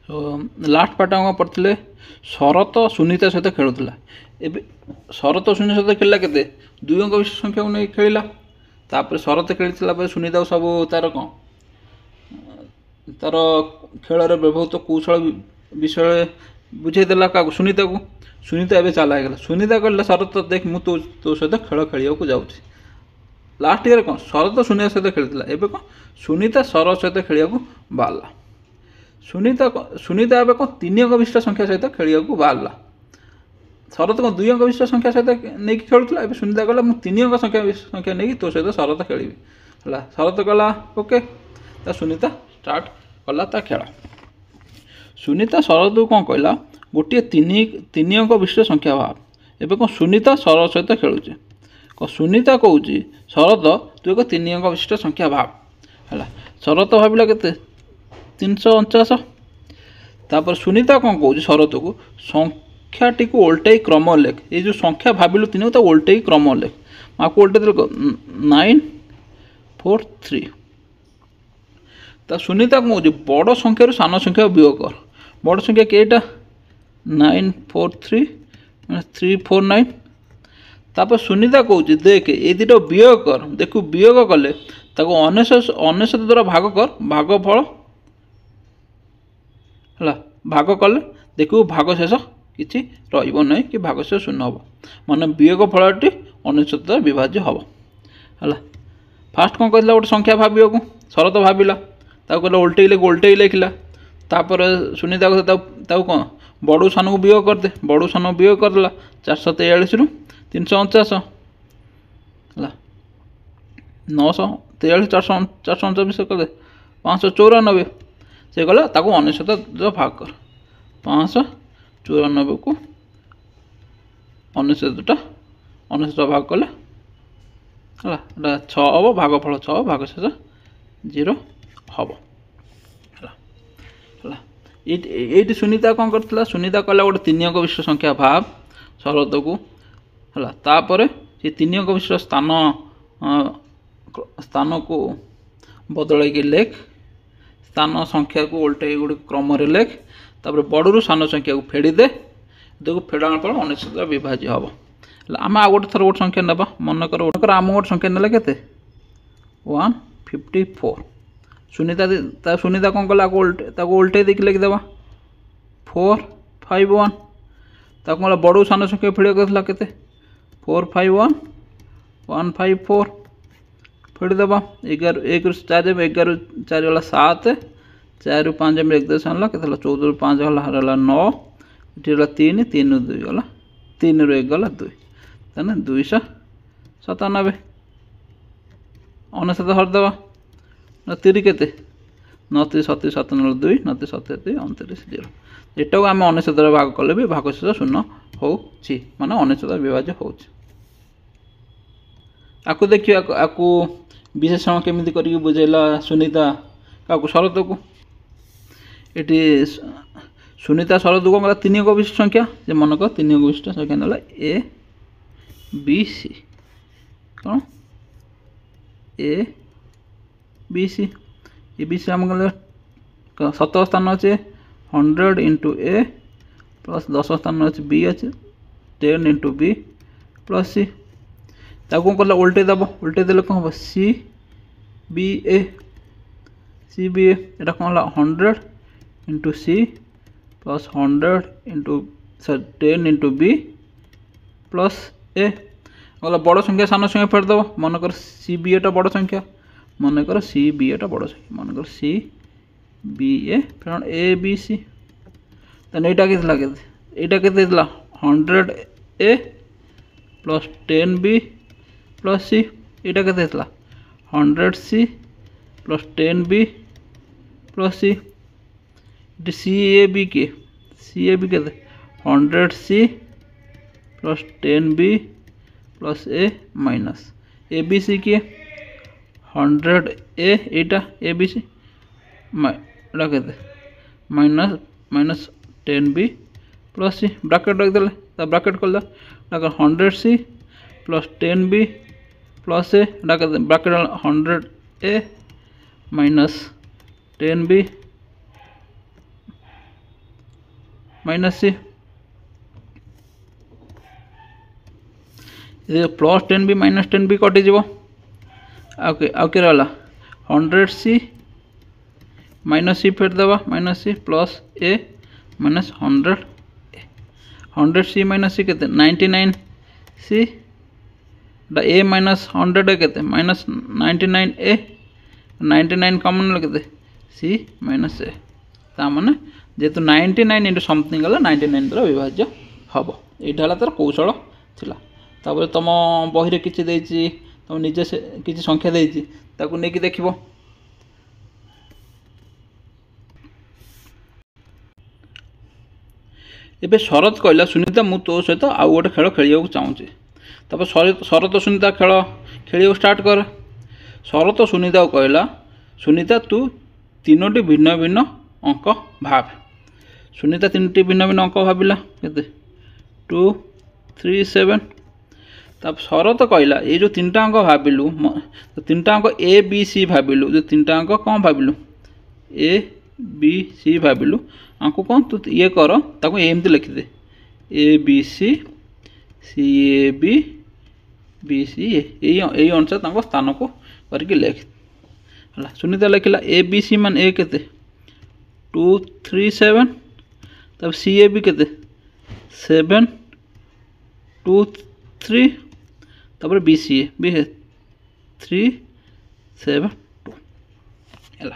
Last part आम पढ़ते शरत सुनीता सहित खेलुला एवं शरत सुनीता सहित खेलला के दुई अंक विशिष्ट संख्या को नहीं खेलला तापर शरत खेली सुनीता सब तार कौन तार खेल व्यवहृत कौशल विषय बुझेदेला क्या सुनीता को सुनीता एवं चला गला सुनीता कहला शरत देख मु तो सहित खेल खेल जाऊँगी लास्ट ईयर कौन शरत सुनीता सहित खेलता एवं कौन सुनीता शरत सहित खेल बाहरला सुनीता एवं कौन 3 अंक विशिष्ट संख्या सहित खेल बाहरला शरत कौन 2 अंक विशिष्ट संख्या सहित नहीं खेलुला एवं सुनीता कहला मुझे 3 अंक संख्या नहीं तो सहित शरत खेली है शरत कहला ओके सुनीता स्टार्ट कला खेल सुनीता शरत को कौन कहला गोटे 3 अंक विशिष्ट संख्या भाव एवं कौन सुनीता शरत सहित खेलुचे सुनीता कौच शरत तू एक 3 अंक विशिष्ट संख्या भाव है शरत भाविला के 349 तापर सुनीता कौन कौच शरत को संख्याटी को ओल्टाई क्रम लेख ये जो संख्या भाविलु 3 तो ओल्टाई क्रम लेख आपको ओल्टे 943 ता सुनीता कौन कौच बड़ संख्या सान संख्या वियोग कर बड़ संख्या केटा 943 349 तापर सुनीता कौच देख ये दुटा वियोग कर देखु वियोग कले अनेशत द्वारा भाग कर भागफल है भाग कले देखु भाग शेष किसी रही कि भाग शेष शून्य हम मान वियोग फलटी अनेशत द्वारा विभाज्य हम है फास्ट कौन कहला गोटे संख्या भावियों को शरत भाविला कहला ओल्टे लिखला तापर सुनीता कौन बड़ू सान को वियोग करदे बड़ू सान वियोग करदेला 443 रु 349 है 943 449 कले 594 से गला ताको अनेशत भाग कर 594 को अनेशत भाग कले है 6 हम भागफल 6 भाग शेष 0 हम ये सुनीता कौन करता सुनीता कहला गोटे 3 अंक विशिष्ट संख्या भाव शरत को है तापर ये 3 अंक विशिष्ट स्थान को बदल लेख स्थान संख्या को उल्टे गोटे क्रम लेख तापर बड़ू सान संख्या को फेड़ी दे देखो फेड़ा फल अनेशत विभाज्य हम आम आ गोटे थर गोटे संख्या ना मनकर आम गोटे संख्या ना के 154 सुनीता कौन कला उल्टे देखिए लिखिदेवा 451 कौन बड़ू सान संख्या फेड़ के 451 154 फेड़देवा 11 1 4 11 4 गला 7 4 5 1 10 है के 14 5 गला 9 ये 3 3 2 गला 3 रु 1 गला 2 तेना 297 अनेशत हरदेवा 3 के 29 37 97 2 29 37 29 0 एटा को आम अनेशत भाग कले भी भाग शेष शून्य हो माने अनेशत विभाज्य हो आपको देखिए आपको विशेषण केमी कर बुझेला सुनीता क्या शरत को ये सुनीता शरत को 3 अंक विशिष्ट संख्या मनक 3 अंक विशिष्ट संख्या ना ए बी सी कौन ए बी सी ए बी सी आम सत स्थान अच्छे 100 इंटू ए प्लस 10 स्थान अच्छे बी अच्छे 10 इंटू बी प्लस सी कौन कला उल्टे दब उल्टे देले कौन हम सी बी ए यहाँ कौन 100 into C plus 100 into 10 into B plus A गला बड़ संख्या सान संख्या फेर दब मनकर सी बी एटा बड़ संख्या मनकर सी बी एटा बड़ संख्या मनकर सी बी ए फिर ए बी सी तेना यहाँ के 100 A plus 10 B plus C यहाँ के 100 C plus 10 B plus C C A B के 100 C plus 10 B plus A minus A B C के 100 ए यहाँ ए बी सी के minus minus 10 B plus C bracket रखिदे bracket कर 100 C plus 10 B plus A bracket 100 A minus 10 B minus C plus 10 भी minus 10 भी कटिज okay आउ के रहा 100 सी माइनस सी फेर देवा minus C plus A minus 100 C minus सी के 99 सी ए माइनस 100 के माइनस 99 ए 99 कमन के सी माइनस ए ताने जेहेतु 99 इंटू समथिंग गला 99 द्वारा विभाज्य हम यहाँ तार कौशल थिला तापर तुम बही किसी देती तुम निजे से किसी संख्या देती ताकू नहीं देखिबो एबे शरत कहला सुनीता मु तो सहित आउ गोटे खेल खेल चाहूँगी तापर शरत सुनीता खेल खेल स्टार्ट कर शरत सुनीता कहला सुनीता तू तीनोटी भिन्न भिन्न अंक भाव सुनीता तीन भिन्न भिन्न अंक भाविला के 2 3 7 तब शरत कहला ये जो तीन अंक भाविलु तो तीन अंक ए बी सी भाविलु जो तीन अंक कौन भाविलु ए बी सी भाविलु आंको कौन तू ये कर ताको एमती लिखिदे ए B C C A B C ए अनुसार स्थान को करके लिख है सुनीता लिखला ए बी सी मान ए के 2 3 7 तब सी ए बी के 7 2 3 तब बी सी ए भी है 3 7 2 है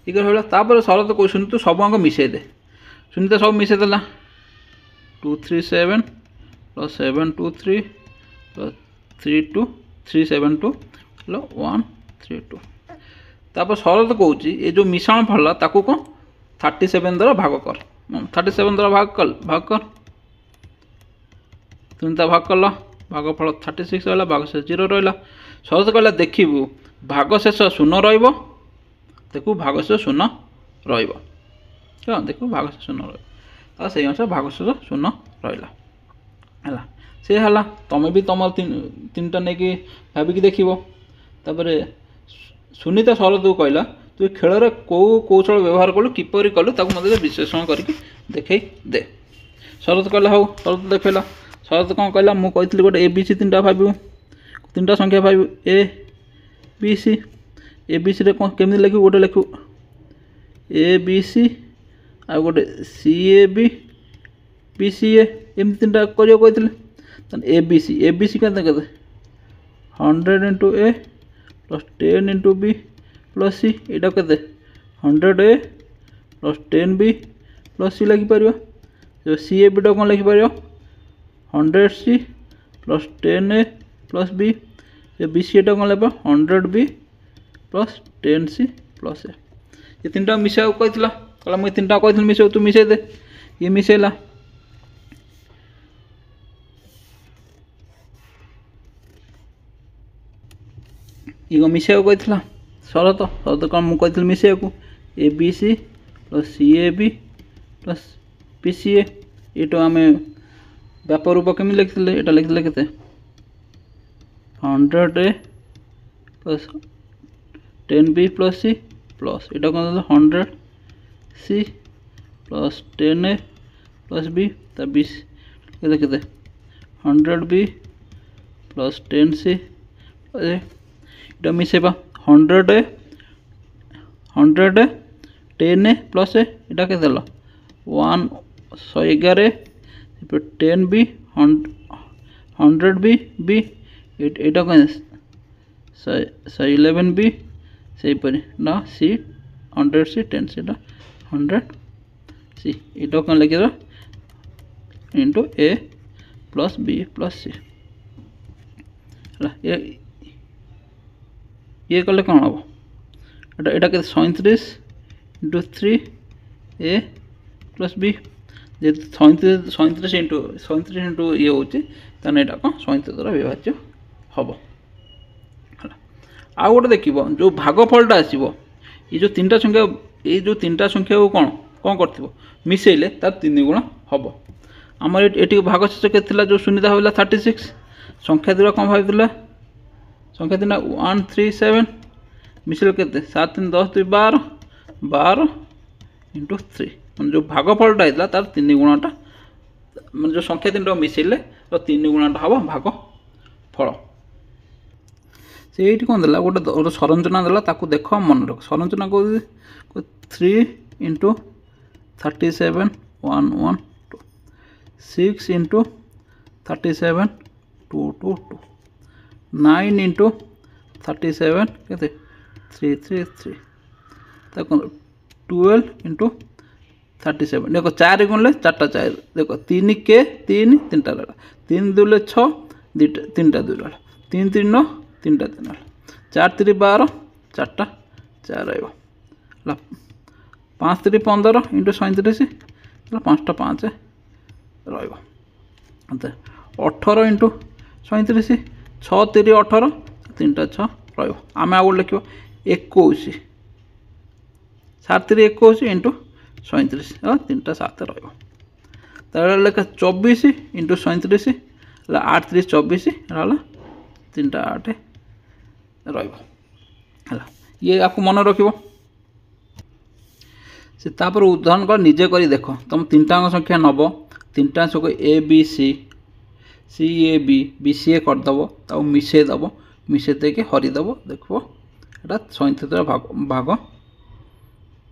ये तापर शरत कौन तू सब अंक मिसई दे सुनीता सब मिसई देला 2 3 7 प्लस 7 2 3 प्लस 3 2 3 7 2 1 3 2 तापर शरत कौच ये जो मिश्रण फल ताकू कौन 37 द्वारा भाग कर 37 द्वारा भाग कर सुनीता भाग कल भागफल 36 रहा भागशेष 0 रहा शरत कहला देखू भागशेष शून्य देखू भागशेष शून्य देखू भागशेष शून्य रही अनुसार भागशेष शून्य रहा सी है तुम भी तुम तीन टा नहीं भाविकी देख सुनीता शरत को कहला तु खेल कौ कौशल व्यवहार कलु किपर कलु मत विश्लेषण करके देखे दे शरत कहला हो शरत देखला शरत कौन कहला मुझे कही गोटे ए बी सी तीन भाव तीन संख्या भाव ए बी सी कौन केमी लिखु गोटे लिखु ए बी सी आ गोटे सी ए बी सी एम तीन कर ए बी सी के 100 इंटू ए plus 10 into B plus C यहाँ के 100 ए प्लस 10 बी प्लस सी लगिपर जो सी ए बीटा कौन लिखिपर 100 C plus 10 A plus B B सी एटा कौन लगे 100 बी प्लस 10 सी प्लस ए ये तीन टाक मिसा कहला कहला मुझे तीन टाक कही मिसे तू मिसे दे ये मिसेला ये मिसा कहला शरत शरत कौन मुझे कही मिसे को A B C plus C A B plus P C A ये आम व्यापार रूप केमी लिखते यहाँ लिखते के 100 A plus 10 B plus C plus यहाँ कौन 100 C plus 10 A plus B ता बीस के 100 बी प्लस 10 सी यहाँ मिसेबा 100 ए 10 ए प्लस ए यहाँ के 111 10 बी 100 बी यहाँ कौन 11 बी से ना सी 100 सी 10 सी 100 सी यहाँ कौन लिखे इंटू ए प्लस बी प्लस सी ये कले कौन हम यहाँ के 37 इंटू 3 ए प्लस बी जे 37 इंटू ये हूँ यहाँ कौन 37 द्वारा विभाज्य हम आउ गोटे देख जो भागफलटा आसो ये जो तीन संख्या ये जो तीन संख्या को कौन कौन कर मिसेले तार 3 गुण हम आमर ये भागशेष के जो सुनीता भाविला 36 संख्या दुरा कौन भाई संख्या दिन 137 मिसेल के 7 3 10 2 12 12 इंटू 3 जो भागफलटा होता तार 3 गुणाटा मैंने जो संख्या 3 मिसेले तो 3 गुणाटा हम भागफल से ये कौन देला गोटे सरंचना देला ताकू देख मन रख सरंचना को 3 इंटू 37 1 1 2 6 इंटू 37 2 2 2 9 इंटू 37 के 3 3 3 तक 12 इंटू 37 देखो 4 गुणले 4टा 4 देखो 3 के 3 3टा रहा 3 2 6 3टा 2 रहा 3 3 9 3टा 3 रहा 4 3 12 4टा 4 रहा 5 3 15 इंटू 37 5टा 5 रहा 18 इंटू 37 6 3 18 3टा 6 रहा आम आगे लिख 21 7 3 21 इंटू 37 3टा 7 रहा लेखा 24 इंटू 37 8 3 24 रहा 3टा 8 रहा ये आपको मन रख से तापर उदाहरण कर निजे कर देख तुम 3टा संख्या नब 3टा संख्या A B C C A B B C A करदेव ताऊ मिसेदेव मिसे देके हरिदेव देख एटा 37 भाग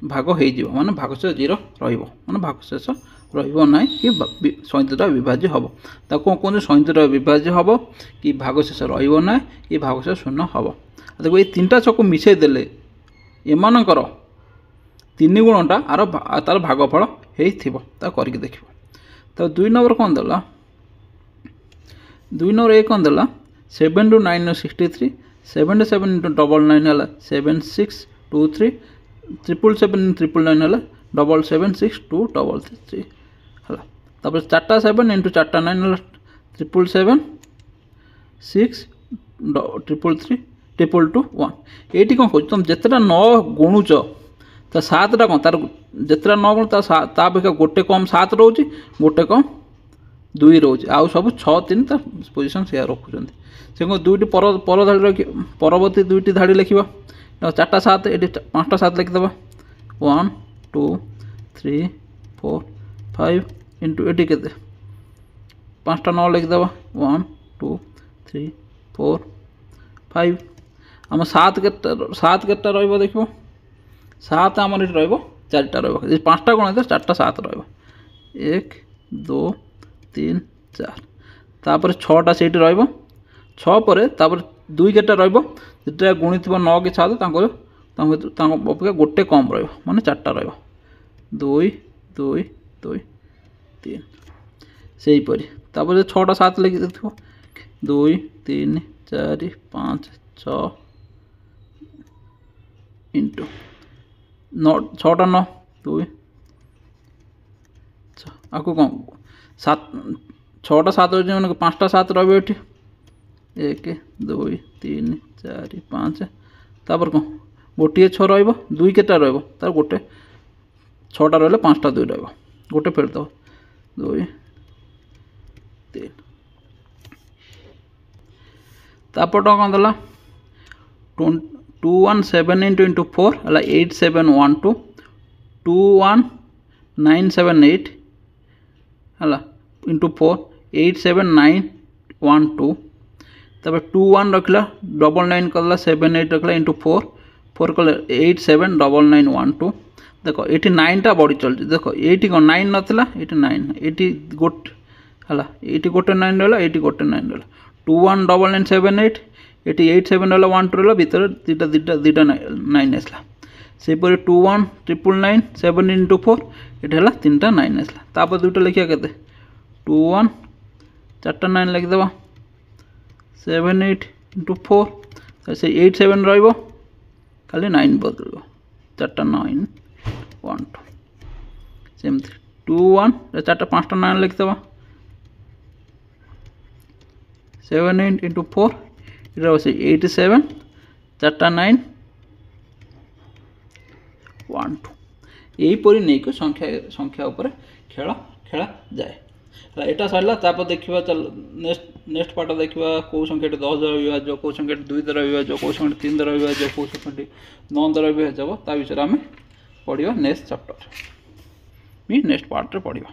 भाग हो माने भागशेष 0 रे भागशेष रना कि 37 विभाज्य हम ताको कहते 37 विभाज्य हम कि भागशेष रना कि भागशेष शून्य हम देखो ये 3टा छक मिसई देले एमानकर 3 गुणटा तार भागफल हो करके देख तो 2 नंबर कौन देला 2 नंबर ए कौन देला 7 टू 9 63 77 इंटू 99 है 7623 777 999 है 77623 है तापर 4टा 7 इंटू 4टा 9 है 777 6 333 222 1 ये कौन कह तुम जितेटा 9 गुणुच तो 7टा कौन तार जितेटा 9 गुण तापेक्षा गोटे कम 7 रोचे गोटे कम 2 रोचे आउ सब 6 3 तार पोजिशन से रखुच्च से कौन 2टी पर धाड़ी रख परवर्ती 2टी धाड़ी लिखा 4टा 7 ये 5टा 7 लिखिदेव 1 2 3 4 5 इंटू ये के 5टा 9 लिखिदेव 1 2 3 4 5 आम 7 केटा रहा देख 7 आम ये रा रहा 5टा गुण 4टा 7 रहा 1 2 3 4 तापर 6टा से रहा 6 पर 2 केटा रहा गुणी थी 9 कि 7 अपेक्षा गोटे कम रे 4टा रहा 2 2 2 3 से हीपरी 6टा 7 लिखि 2 3 4 5 6 इंटू 6टा 9 2 आपको कौन 6टा 7 मैंने 5टा 7 रहा 1 2 3 4 5 तापर कौन गोटे 6 रो केटा तार गोटे 6टा रहा 5टा 2 रहा गोटे फेरदेव 2 3 तापर कौन देला 217 इंटू 4 है 8712 21978 है इंटू 4 87912 तब 21 रखला 99 कर 78 रखला इंटू 4 4 कल 879912 देखो ये 9टा बढ़ी चलती देखो ये कौन 9 नाला ये 9 ये गोटे है ये गोटे 9 रहा ये गोटे 9 रहा 219978 ये 8712 रहा भर दीटा 9 आसला सेपरी 21999 7 इंटू 4 ये है 3टा 9 आसला तापर 2टा लिखा के 21 4टा 9 लिखिदेव 7 8 इंटू 4 से 8 7 रो खाली 9 बदल 4टा 9 1 2 सेमती 21 4टा 5टा 9 लिखिदेव 7 8 इंटू 4 ये से 87 4टा 9 1 2 यहीपरी नहीं को संख्या उपर खेल खेला जाए यहाँ सरला तापर देखा चल नेक्स्ट पार्ट देखा कौ संख्या 10 द्वारा विभाज्य कौ संख्या 2 द्वारा विभाज्य कौ संख्या 3 द्वारा विभाज्य कौ संख्या 9 द्वारा विभाज्य ता विषय आम पढ़ा नेक्स्ट चैप्टर। ବି ନେକ୍ସଟ ପାର୍ଟରେ ପଢ଼ିବା।